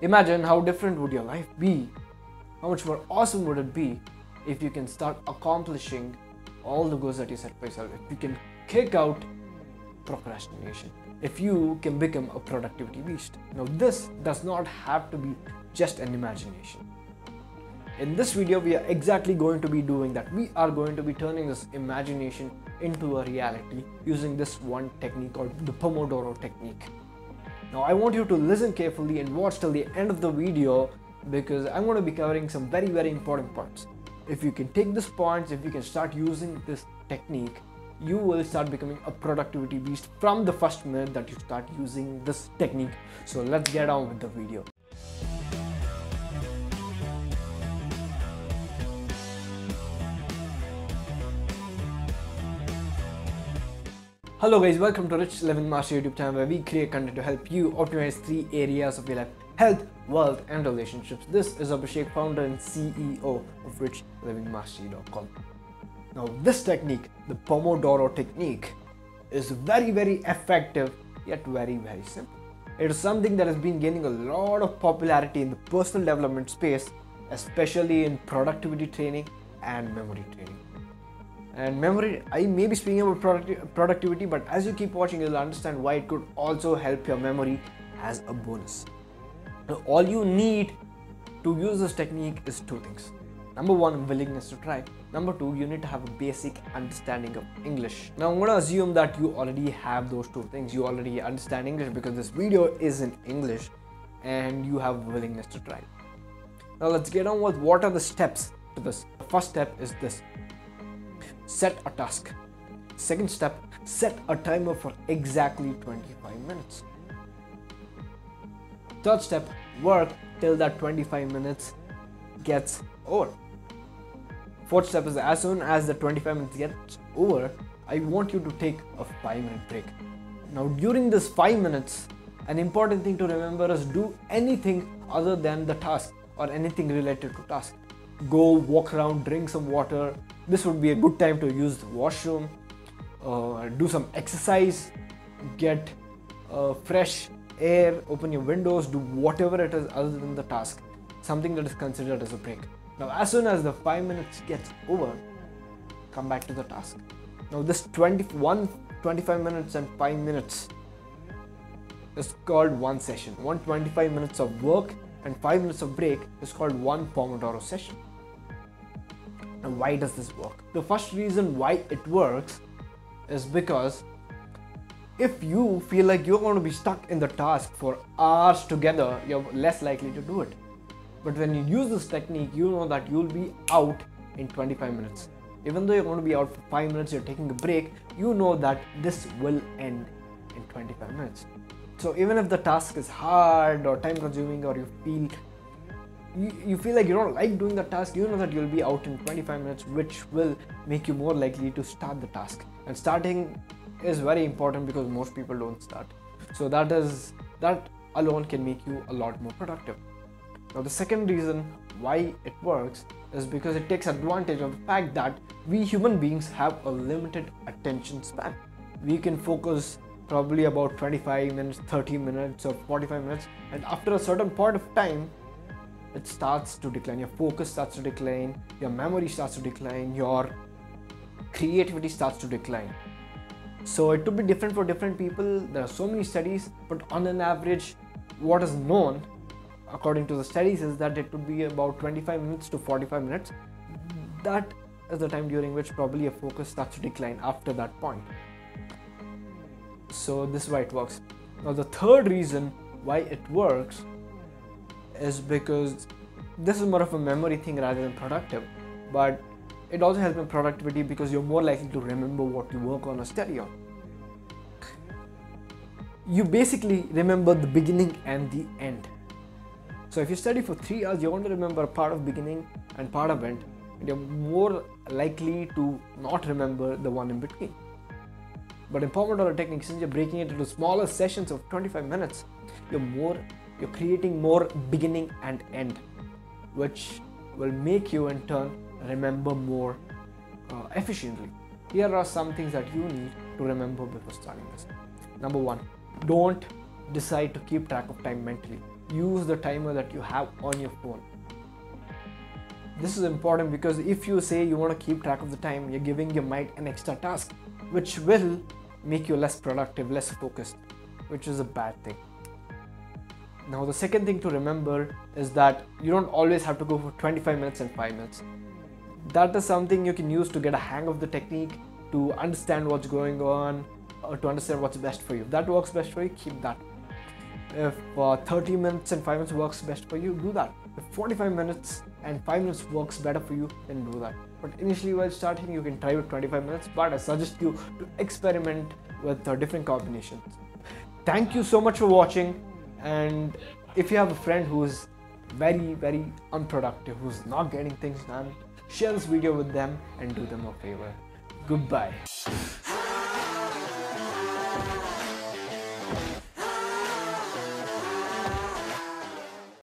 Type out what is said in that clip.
Imagine how different would your life be, how much more awesome would it be if you can start accomplishing all the goals that you set for yourself, if you can kick out procrastination, if you can become a productivity beast. Now this does not have to be just an imagination. In this video, we are exactly going to be doing that. We are going to be turning this imagination into a reality using this one technique called the Pomodoro technique. Now I want you to listen carefully and watch till the end of the video because I'm going to be covering some very important points. If you can take these points, if you can start using this technique, you will start becoming a productivity beast from the first minute that you start using this technique. So let's get on with the video. Hello guys, welcome to Rich Living Master YouTube channel where we create content to help you optimize 3 areas of your life: health, wealth and relationships. This is Abhishek, founder and CEO of richlivingmastery.com. Now this technique, the Pomodoro technique, is very effective yet very simple. It is something that has been gaining a lot of popularity in the personal development space, especially in productivity training and memory training. And memory, I may be speaking about productivity, but as you keep watching, you'll understand why it could also help your memory as a bonus. Now, all you need to use this technique is 2 things. Number 1, willingness to try. Number 2, you need to have a basic understanding of English. Now I'm going to assume that you already have those 2 things. You already understand English because this video is in English and you have willingness to try. Now let's get on with what are the steps to this. The first step is this: set a task. Second step, set a timer for exactly 25 minutes. Third step, work till that 25 minutes gets over. Fourth step is as soon as the 25 minutes gets over, I want you to take a 5-minute break. Now during this 5 minutes, an important thing to remember is do anything other than the task or anything related to task. Go walk around, drink some water. This would be a good time to use the washroom, do some exercise, get fresh air, open your windows, do whatever it is other than the task, something that is considered as a break. Now as soon as the 5 minutes gets over, come back to the task. Now this 25 minutes and 5 minutes is called one session. 125 minutes of work and 5 minutes of break is called one Pomodoro session. And why does this work? The first reason why it works is because if you feel like you're going to be stuck in the task for hours together, you're less likely to do it. But when you use this technique, you know that you'll be out in 25 minutes. Even though you're going to be out for 5 minutes, you're taking a break, you know that this will end in 25 minutes. So even if the task is hard or time consuming, or you feel like you don't like doing the task, you know that you'll be out in 25 minutes, which will make you more likely to start the task. And starting is very important because most people don't start. So that alone can make you a lot more productive. Now the second reason why it works is because it takes advantage of the fact that we human beings have a limited attention span. We can focus probably about 25 minutes, 30 minutes or 45 minutes, and after a certain point of time, it starts to decline. Your focus starts to decline, your memory starts to decline, your creativity starts to decline. So it could be different for different people. There are so many studies, but on an average, what is known according to the studies is that it would be about 25 minutes to 45 minutes. That is the time during which probably your focus starts to decline after that point. So this is why it works. Now the third reason why it works is because this is more of a memory thing rather than productive, but it also helps in productivity because you're more likely to remember what you work on or study on. You basically remember the beginning and the end. So if you study for 3 hours, you're going to remember part of beginning and part of end, and you're more likely to not remember the one in between. But in Pomodoro technique, since you're breaking it into smaller sessions of 25 minutes, you're creating more beginning and end, which will make you in turn remember more efficiently. Here are some things that you need to remember before starting this. Number 1, don't decide to keep track of time mentally. use the timer that you have on your phone. This is important because if you say you want to keep track of the time, you're giving your mind an extra task, which will make you less productive, less focused, which is a bad thing. Now, the second thing to remember is that you don't always have to go for 25 minutes and 5 minutes. That is something you can use to get a hang of the technique, to understand what's going on, or to understand what's best for you. If that works best for you, keep that. If 30 minutes and 5 minutes works best for you, do that. If 45 minutes and 5 minutes works better for you, then do that. But initially while starting, you can try with 25 minutes, but I suggest you to experiment with different combinations. Thank you so much for watching, and if you have a friend who's very unproductive, who's not getting things done, share this video with them and do them a favor. Goodbye.